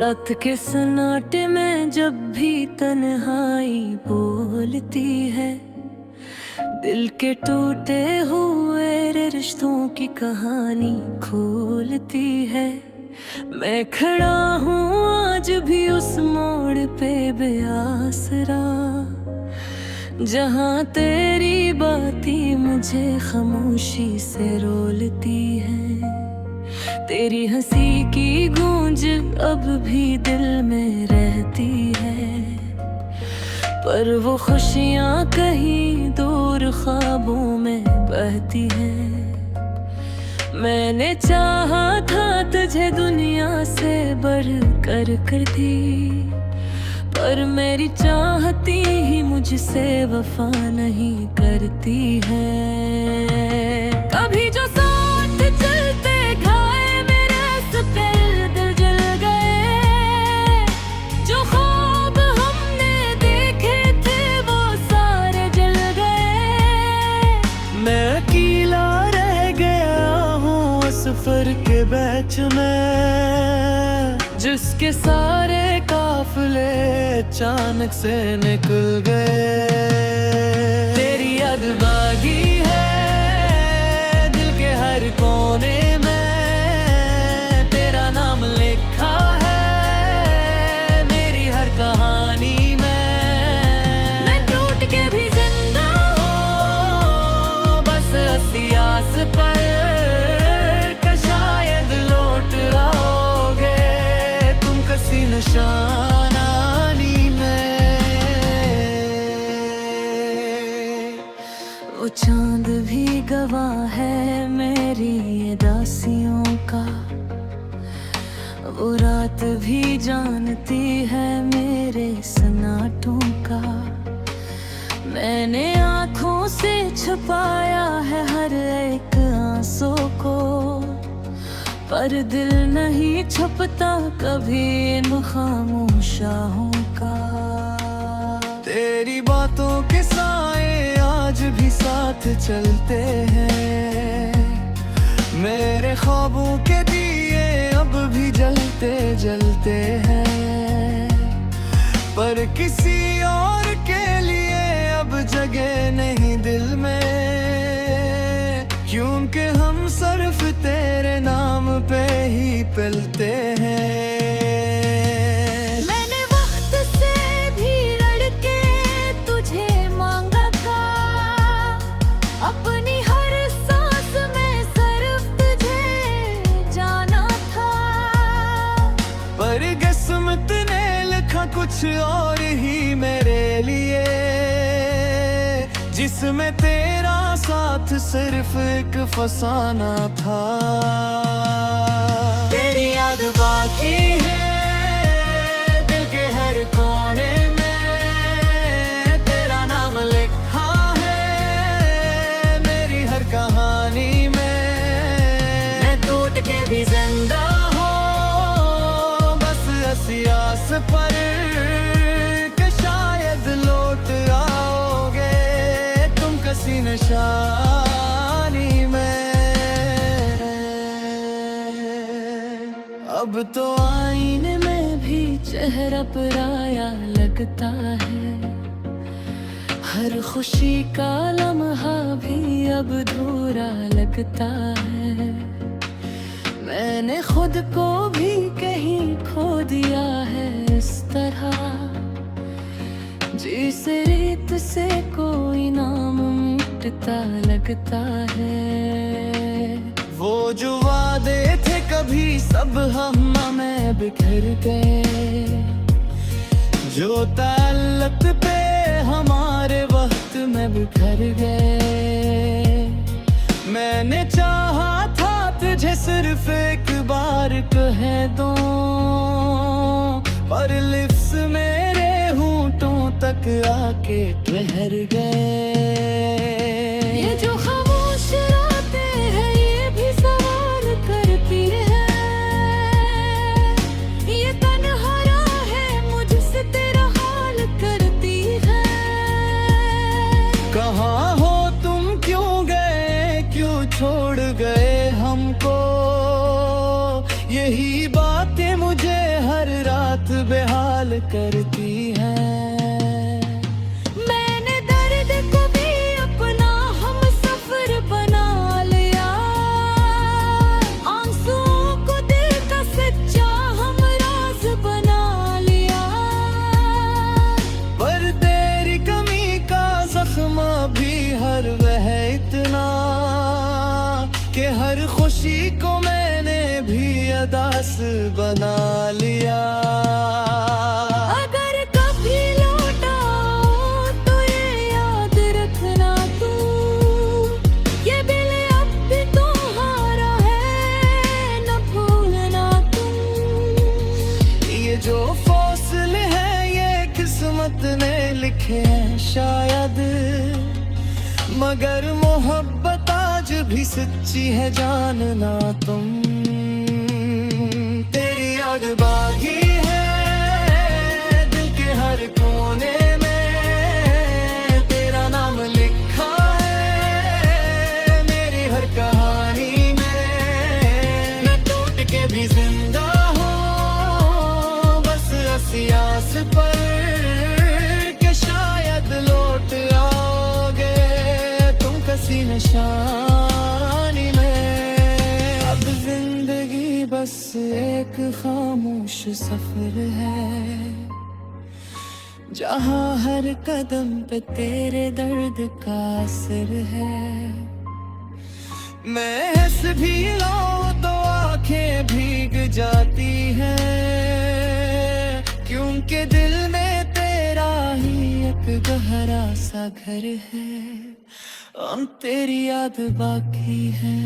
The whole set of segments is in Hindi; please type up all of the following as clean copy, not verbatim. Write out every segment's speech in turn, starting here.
रात के सन्नाटे में जब भी तन्हाई बोलती है, दिल के टूटे हुए रिश्तों की कहानी खोलती है। मैं खड़ा हूँ आज भी उस मोड़ पे बेआसरा, जहाँ तेरी बातें मुझे खामोशी से रोलती है। तेरी हंसी की गूंज अब भी दिल में रहती है, पर वो खुशियाँ कहीं दूर ख्वाबों में बहती है। मैंने चाहा था तुझे दुनिया से बढ़ कर दी, पर मेरी चाहती ही मुझसे वफा नहीं करती है। कभी जो साथ चलते घाए मेरे सफेद दिल जल गए, जो ख्वाब हमने देखे थे वो सारे जल गए। मैं अकेला रह गया हूँ सफर के बीच में, जिसके सारे काफिले अचानक से निकल गए। तेरी याद बागी है दिल के हर कोने में, तेरा नाम लिखा है मेरी हर कहानी में। मैं टूट के भी जिंदा हूँ बस हंसी आस पर, शायद लौट आओगे तुम किसी निशानी में। वो चांद भी गवाह है मेरी ये दासियों का, वो रात भी जानती है मेरे सन्नाटों का। मैंने आँखों से छुपाया है हर एक आंसू को, पर दिल नहीं छुपता कभी इन खामोशाहों का। तेरी बातों के साए आज भी साथ चलते हैं, मेरे ख्वाबों के दिए अब भी जलते जलते हैं, पर किसी और के लिए अब जगह नहीं दिल में, क्योंकि हम सिर्फ तेरे नाम पे ही पलते हैं। मैंने वक्त से भी लड़ के तुझे मांगा था, अपनी हर सांस में सिर्फ तुझे जाना था, पर किस्मत ने लिखा कुछ और ही मेरे लिए, जिसमें तेरा साथ सिर्फ एक फसाना था। तेरी याद बाकी है दिल के हर कोने में, तेरा नाम लिखा है मेरी हर कहानी में। मैं टूट के भी जिंदा हूँ बस हंसी आस पर, शायद लौट आओगे तुम किसी निशानी में। अब तो आईने में भी चेहरा पराया लगता है, हर खुशी का लम्हा भी अब अधूरा लगता है। मैंने खुद को भी कहीं खो दिया है इस तरह, जिस रीत से कोई नाम मिटता लगता है। वो जो वादे थे कभी सब हम में बिखर गए, जो ताल्लुक पे हमारे वक्त में बिखर गए। मैंने चाहा था तुझे सिर्फ एक बार कह दूं, पर लिप्स मेरे होंठों तक आके ठहर गए। ये जो खामोश रातें हैं ये भी सवाल करती है, ये तन्हा राहें मुझसे तेरा हाल करती है। कहाँ हो तुम, क्यों गए, क्यों छोड़ गए हमको, यही बातें मुझे हर रात करती है। मैंने दर्द को भी अपना हम सफर बना लिया, आंसुओं को दिल का सच्चा हम राज बना लिया। पर तेरी कमी का जख्म भी हर वह इतना कि हर खुशी को मैंने भी अदास बना लिया। अगर कभी लौटाओ तो ये याद रखना तू, ये दिल अब भी तुम्हारा है, न भूलना तू। ये जो फौसले हैं ये किस्मत ने लिखे हैं शायद, मगर मोहब्बत आज भी सच्ची है जानना तुम। तेरी याद बागी है दिल के हर कोने में, तेरा नाम लिखा है मेरी हर कहानी में। मैं टूट के भी जिंदा हूँ बस इसी आस पर कि शायद लौट आओगे तुम किसी निशानी में। अब जिंदगी बस एक खामोश सफर है, जहाँ हर कदम पे तेरे दर्द का असर है। मैं हंस भी लूं तो आंखें भीग जाती हैं, क्योंकि दिल में तेरा ही एक गहरा सा घर है, और तेरी याद बाकी है।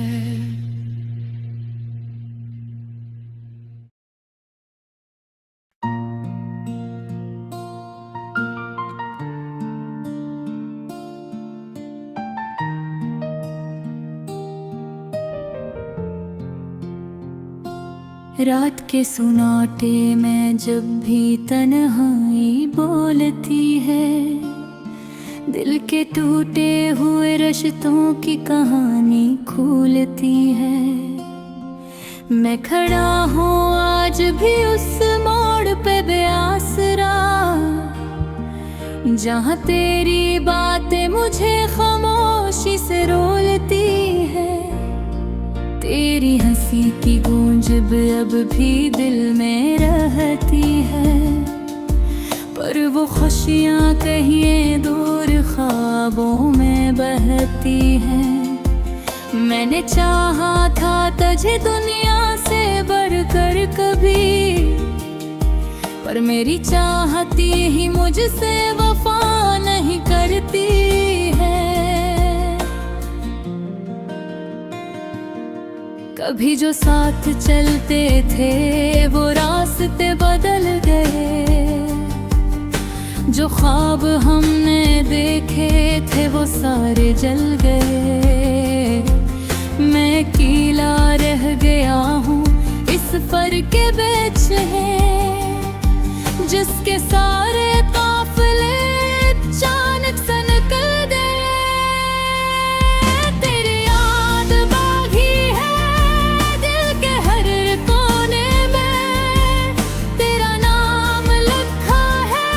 रात के सुनाटे में जब भी तन्हाई बोलती है, दिल के टूटे हुए रिश्तों की कहानी खुलती है। मैं खड़ा हूँ आज भी उस मोड़ पे बेआसरा, जहाँ तेरी बातें मुझे खामोशी से रोलती है। तेरी हंसी की गूंज अब भी दिल में रहती है, पर वो खुशियाँ कहीं दूर ख्वाबों में बहती हैं। मैंने चाहा था तुझे दुनिया से बढ़कर कभी, पर मेरी चाहती ही मुझसे वफा नहीं करती है। कभी जो साथ चलते थे वो रास्ते बदल गए, जो ख्वाब हमने देखे थे वो सारे जल गए। मैं अकेला रह गया हूँ इस फर्क के बीच है, जिसके सारे काफिले अचानक सा निकल गए। तेरी याद बागी है दिल के हर कोने में, तेरा नाम लिखा है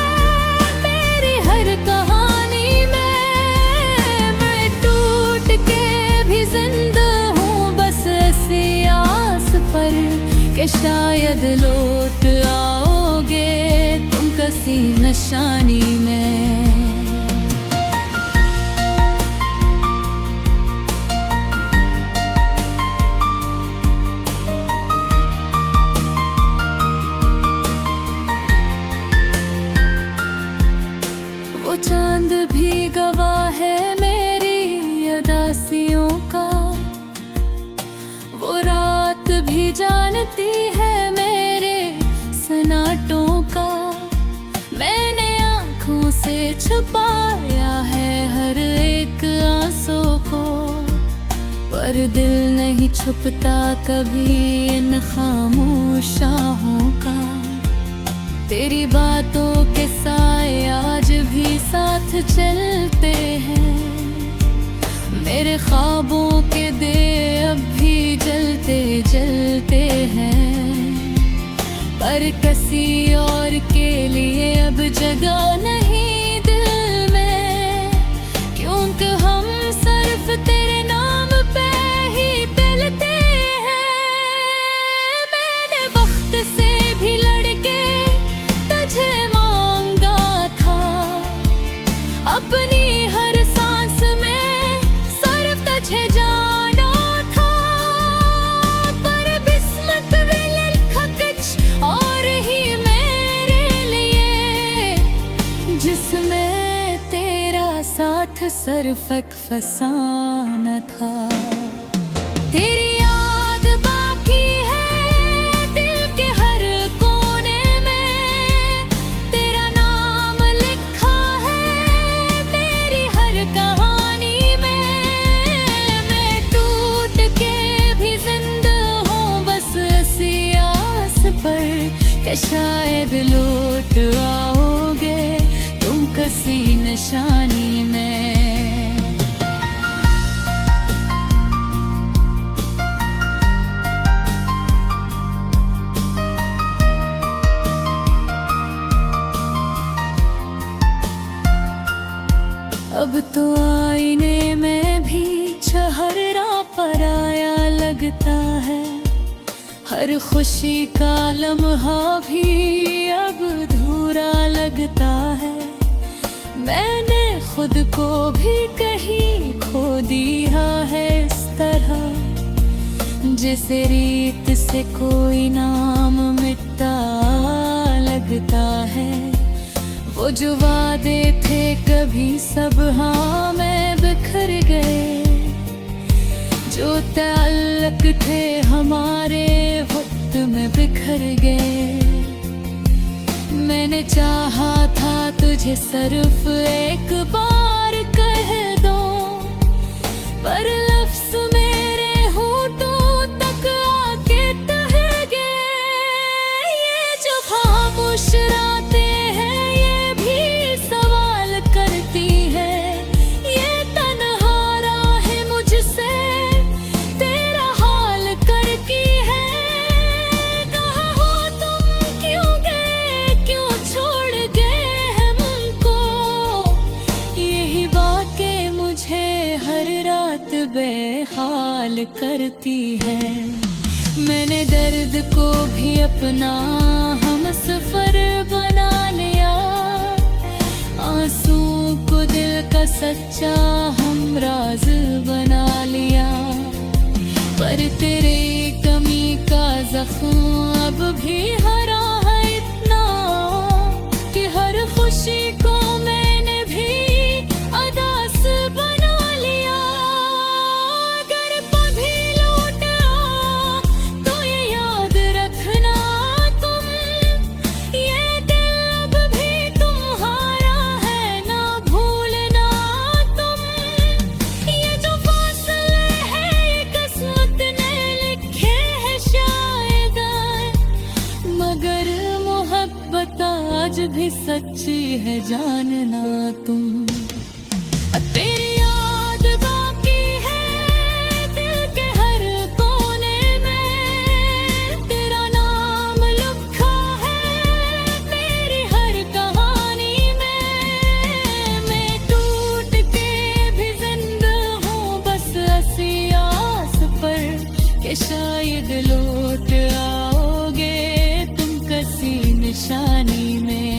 मेरी हर कहानी में। मैं टूट के भी जिंदा हूँ बस इसी आस पर कि शायद लौट आओगे तुम किसी निशानी में। वो चांद भी गवाह है मेरी अदासियों का, वो रात भी जानती है मेरे सनाटों का। मैंने आँखों से छुपाया है हर एक आंसू को, पर दिल नहीं छुपता कभी इन खामोशाहों का। तेरी बातों के साए आज भी साथ चलते हैं, मेरे ख्वाबों के दे अब भी जलते जलते हैं, पर किसी और के लिए जगह नहीं दिल में, क्योंकि हम सिर्फ तेरे नाम पे ही मिलते हैं। मैंने वक्त से भी लड़के तुझे मांगा था, अपनी हर सांस में सिर्फ तुझे जाना था। पर किस्मत में लिखा कुछ और ही मेरे लिए, जिसमें तेरा साथ सिर्फ एक फसाना था। तेरी याद बाकी है दिल के हर कोने में, तेरा नाम लिखा है मेरी हर कहानी में। मैं टूट के भी जिंदा हूँ बस इसी आस पर कि शायद लौट आओगे तुम किसी निशानी में। अब तो आईने में भी चेहरा पराया लगता है, हर खुशी का लम्हा भी अब अधूरा लगता है। मैंने खुद को भी कहीं खो दिया है इस तरह, जैसे रेत से कोई नाम मिटता लगता है। वो जो वादे थे कभी सब हाँ में बिखर गए, जो ताल्लुक थे हमारे वक्त में बिखर गए। मैंने चाहा था तुझे सिर्फ एक बार कह दो, पर लफ्ज़ मेरे होठों तक आके टह गए। ये जो खामोश रातें हैं ये भी सवाल करती है, ये तन्हा राहें मुझसे तेरा हाल करती है। कहाँ हो तुम, क्यों गए, क्यों छोड़ गए हमको, यही बातें मुझे हर रात बेहाल करती है। मैंने दर्द को भी अपना हम सफर बना लिया, आंसू को दिल का सच्चा हम राज बना लिया। पर तेरे कमी का जख्म अब भी हरा है इतना, कि हर खुशी को मैंने भी अदास बना लिया। अगर कभी लौट आ तो ये याद रखना तुम, ये दिल अब भी तुम्हारा है ना भूलना तुम। ये जो फासले हैं ये किस्मत ने लिखे हैं शायद, मगर मोहब्बत आज भी सच्ची है जानना तुम। तेरी याद बाकी है दिल के हर कोने में, तेरा नाम लिखा है मेरी हर कहानी में। मैं टूट के भी जिंदा हूँ बस इसी आस पर कि शायद लौट आओगे तुम किसी निशानी में।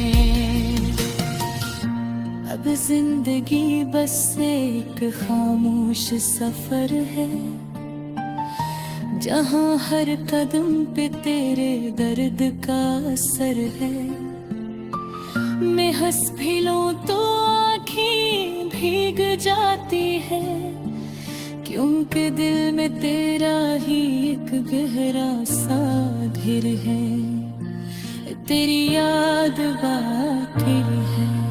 अब जिंदगी बस एक खामोश सफर है, जहाँ हर कदम पे तेरे दर्द का असर है। मैं हंस भी लूं तो आँखें भीग जाती है, क्योंकि दिल में तेरा ही एक गहरा सा घिर है। तेरी याद बाकी है।